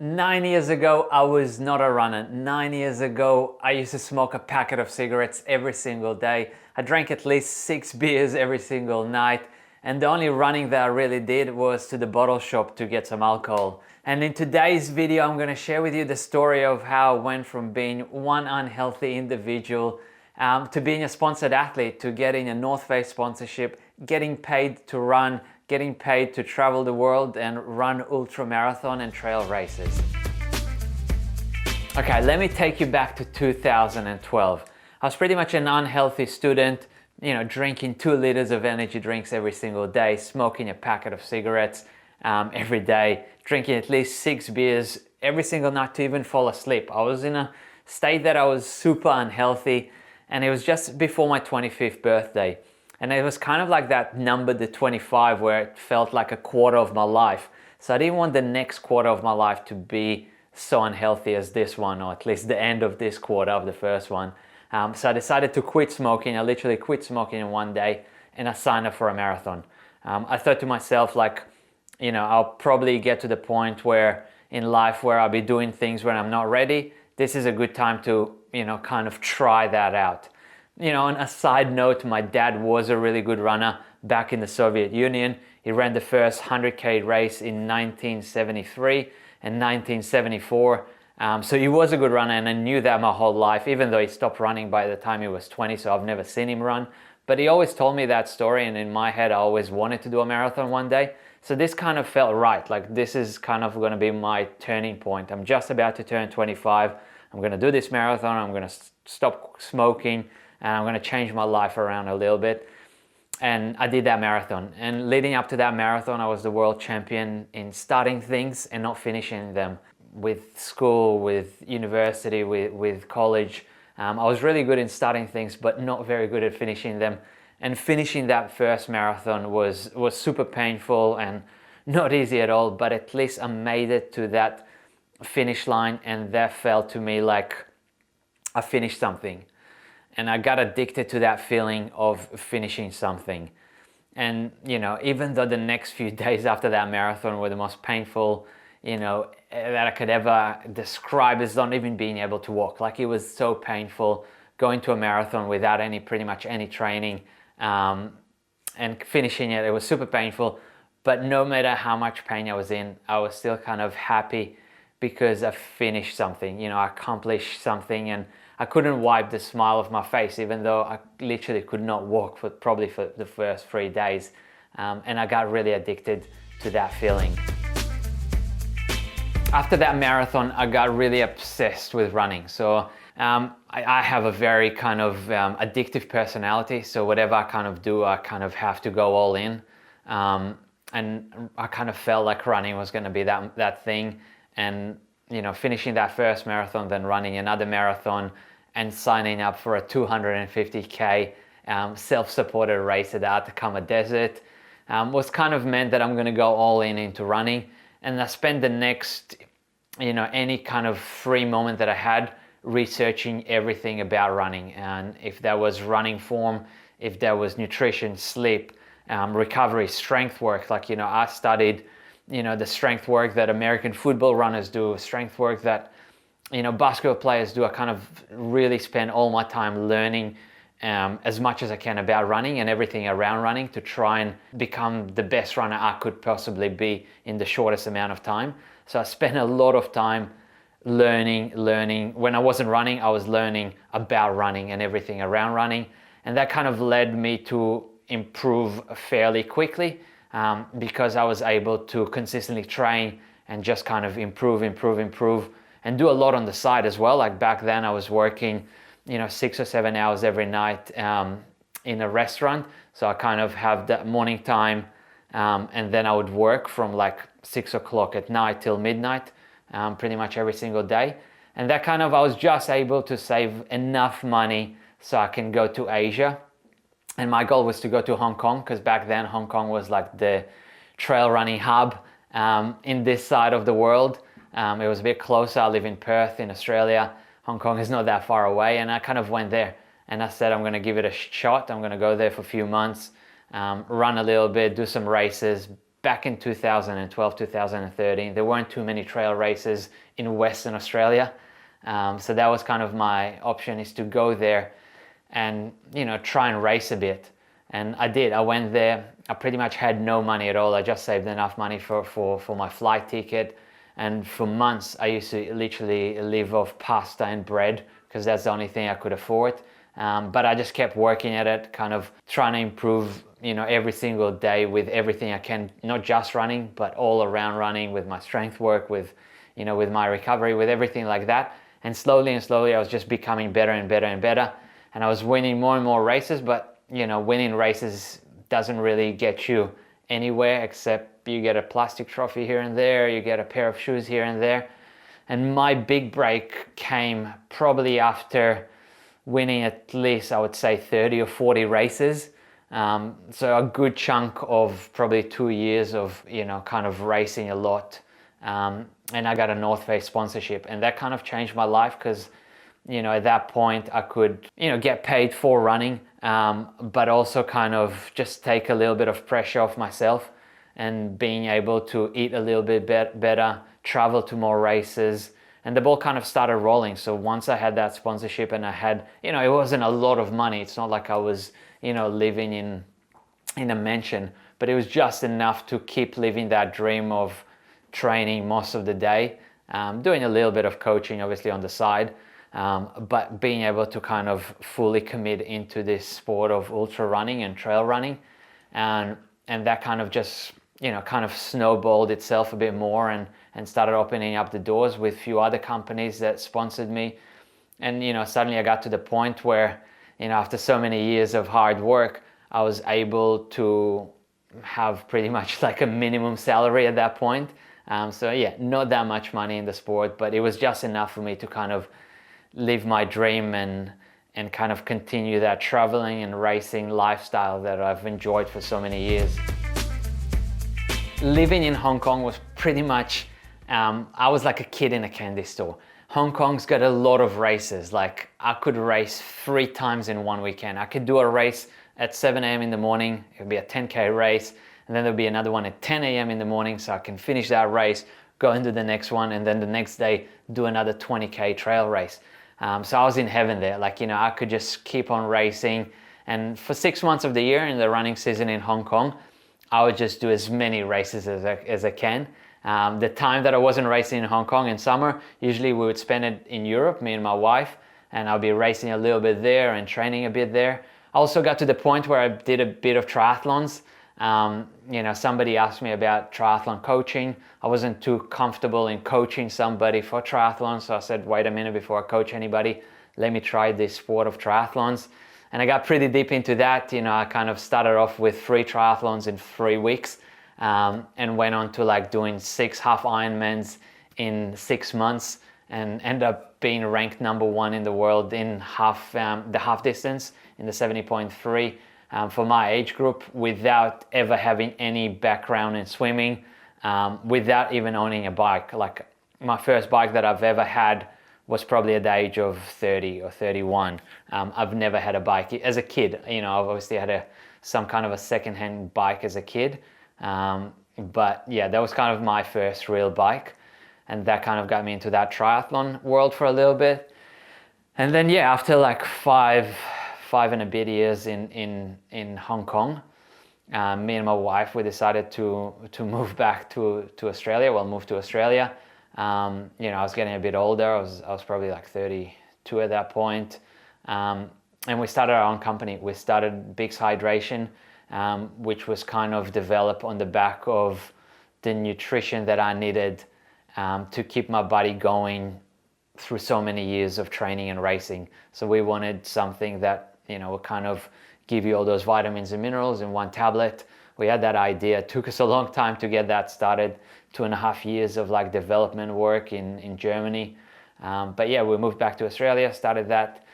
9 years ago, I was not a runner. 9 years ago, I used to smoke a packet of cigarettes every single day. I drank at least 6 beers every single night. And the only running that I really did was to the bottle shop to get some alcohol. And in today's video, I'm going to share with you the story of how I went from being one unhealthy individual to being a sponsored athlete, to getting a North Face sponsorship, getting paid to run, getting paid to travel the world and run ultra marathon and trail races. Okay, let me take you back to 2012. I was pretty much an unhealthy student, drinking 2 liters of energy drinks every single day, smoking a packet of cigarettes every day, drinking at least 6 beers every single night to even fall asleep. I was in a state that I was super unhealthy, and it was just before my 25th birthday. And it was kind of like that number, the 25, where it felt like a quarter of my life. So I didn't want the next quarter of my life to be so unhealthy as this one, or at least the end of this quarter of the first one. So I decided to quit smoking. I literally quit smoking in one day, and I signed up for a marathon. I thought to myself, I'll probably get to the point where in life where I'll be doing things when I'm not ready. This is a good time to, kind of try that out. On a side note, my dad was a really good runner back in the Soviet Union. He ran the first 100K race in 1973 and 1974. So he was a good runner, and I knew that my whole life, even though he stopped running by the time he was 20, so I've never seen him run. But he always told me that story, and in my head, I always wanted to do a marathon one day. So this kind of felt right. Like, this is kind of going to be my turning point. I'm just about to turn 25. I'm going to do this marathon. I'm going to stop smoking, and I'm going to change my life around a little bit. And I did that marathon. And leading up to that marathon, I was the world champion in starting things and not finishing them. With school, with university, with college, I was really good in starting things, but not very good at finishing them. And finishing that first marathon was super painful and not easy at all, but at least I made it to that finish line, and that felt to me like I finished something. And I got addicted to that feeling of finishing something. And, even though the next few days after that marathon were the most painful, that I could ever describe, as not even being able to walk. Like, it was so painful going to a marathon without pretty much any training, and finishing it. It was super painful, but no matter how much pain I was in, I was still kind of happy because I finished something, I accomplished something, and I couldn't wipe the smile off my face, even though I literally could not walk for the first 3 days. And I got really addicted to that feeling. After that marathon, I got really obsessed with running. So I have a very kind of addictive personality. So whatever I kind of do, I kind of have to go all in. And I kind of felt like running was going to be that thing. And finishing that first marathon, then running another marathon, and signing up for a 250K self-supported race at the Atacama Desert was kind of meant that I'm going to go all in into running. And I spent the next, any kind of free moment that I had researching everything about running. And if that was running form, if there was nutrition, sleep, recovery, strength work, I studied the strength work that American football runners do, strength work that, basketball players do. I kind of really spend all my time learning as much as I can about running and everything around running to try and become the best runner I could possibly be in the shortest amount of time. So I spent a lot of time learning. When I wasn't running, I was learning about running and everything around running. And that kind of led me to improve fairly quickly. Because I was able to consistently train and just kind of improve, and do a lot on the side as well. Like, back then I was working, 6 or 7 hours every night in a restaurant. So I kind of have that morning time, and then I would work from like 6 o'clock at night till midnight, pretty much every single day. And that kind of, I was just able to save enough money so I can go to Asia. And my goal was to go to Hong Kong, because back then Hong Kong was like the trail running hub in this side of the world. It was a bit closer. I live in Perth in Australia. Hong Kong is not that far away, and I kind of went there. And I said, I'm going to give it a shot. I'm going to go there for a few months, run a little bit, do some races, back in 2012, 2013, there weren't too many trail races in Western Australia. So that was kind of my option, is to go there and, you know, try and race a bit. And I did. I went there. I pretty much had no money at all. I just saved enough money for my flight ticket. And for months, I used to literally live off pasta and bread because that's the only thing I could afford. But I just kept working at it, kind of trying to improve, you know, every single day with everything I can, not just running, but all around running, with my strength work, with, you know, with my recovery, with everything like that. And slowly, I was just becoming better and better and better. And I was winning more and more races, but, you know, winning races doesn't really get you anywhere, except you get a plastic trophy here and there, you get a pair of shoes here and there. And my big break came probably after winning at least, I would say, 30 or 40 races. So a good chunk of probably 2 years of, you know, kind of racing a lot. And I got a North Face sponsorship, and that kind of changed my life because, you know, at that point I could, you know, get paid for running, but also kind of just take a little bit of pressure off myself, and being able to eat a little bit better, travel to more races, and the ball kind of started rolling. So once I had that sponsorship, and I had, you know, it wasn't a lot of money. It's not like I was, you know, living in a mansion, but it was just enough to keep living that dream of training most of the day, doing a little bit of coaching obviously on the side, but being able to kind of fully commit into this sport of ultra running and trail running. And that kind of just, you know, kind of snowballed itself a bit more, and started opening up the doors with a few other companies that sponsored me. And, you know, suddenly I got to the point where, you know, after so many years of hard work, I was able to have pretty much like a minimum salary at that point. So yeah, not that much money in the sport, but it was just enough for me to kind of live my dream and kind of continue that traveling and racing lifestyle that I've enjoyed for so many years. Living in Hong Kong was pretty much, I was like a kid in a candy store. Hong Kong's got a lot of races. Like, I could race 3 times in one weekend. I could do a race at 7 a.m. in the morning. It would be a 10K race. And then there'll be another one at 10 a.m. in the morning, so I can finish that race, go into the next one, and then the next day do another 20K trail race. So I was in heaven there. Like, you know, I could just keep on racing. And for 6 months of the year in the running season in Hong Kong, I would just do as many races as I can. The time that I wasn't racing in Hong Kong in summer, usually we would spend it in Europe, me and my wife, and I'll be racing a little bit there and training a bit there. I also got to the point where I did a bit of triathlons. You know, somebody asked me about triathlon coaching. I wasn't too comfortable in coaching somebody for triathlon, so I said, wait a minute, before I coach anybody, let me try this sport of triathlons. And I got pretty deep into that. You know, I kind of started off with 3 triathlons in 3 weeks, and went on to like doing 6 half Ironmans in 6 months, and ended up being ranked #1 in the world in the half distance in the 70.3. For my age group, without ever having any background in swimming, without even owning a bike. Like, my first bike that I've ever had was probably at the age of 30 or 31. I've never had a bike as a kid. You know, I've obviously had some kind of a secondhand bike as a kid. But yeah, that was kind of my first real bike. And that kind of got me into that triathlon world for a little bit. And then, yeah, after like five and a bit years in Hong Kong, me and my wife, we decided to move back to Australia. Well, move to Australia. You know, I was getting a bit older. I was probably like 32 at that point. And we started our own company. We started BixHydration, which was kind of developed on the back of the nutrition that I needed to keep my body going through so many years of training and racing. So we wanted something that, you know, would kind of give you all those vitamins and minerals in one tablet. We had that idea. It took us a long time to get that started, 2.5 years of like development work in Germany. But yeah, we moved back to Australia, started that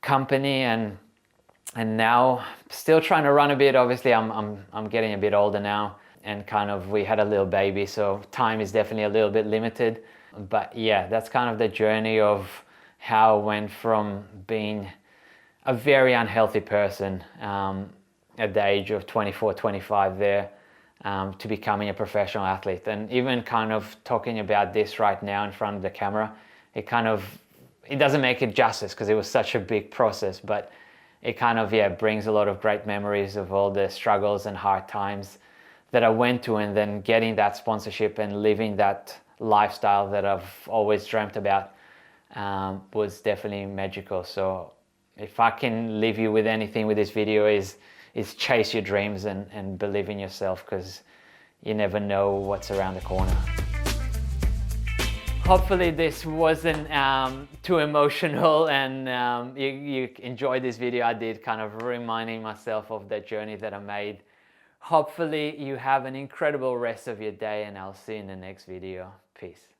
company, and now still trying to run a bit. Obviously, I'm getting a bit older now, and kind of we had a little baby, so time is definitely a little bit limited. But yeah, that's kind of the journey of how I went from being a very unhealthy person at the age of 24, 25 there, to becoming a professional athlete. And even kind of talking about this right now in front of the camera, it doesn't make it justice because it was such a big process, but it kind of, yeah, brings a lot of great memories of all the struggles and hard times that I went to, and then getting that sponsorship and living that lifestyle that I've always dreamt about was definitely magical. So if I can leave you with anything with this video is chase your dreams and believe in yourself, because you never know what's around the corner. Hopefully this wasn't too emotional, and you enjoyed this video. I did, kind of reminding myself of the journey that I made. Hopefully you have an incredible rest of your day, and I'll see you in the next video. Peace.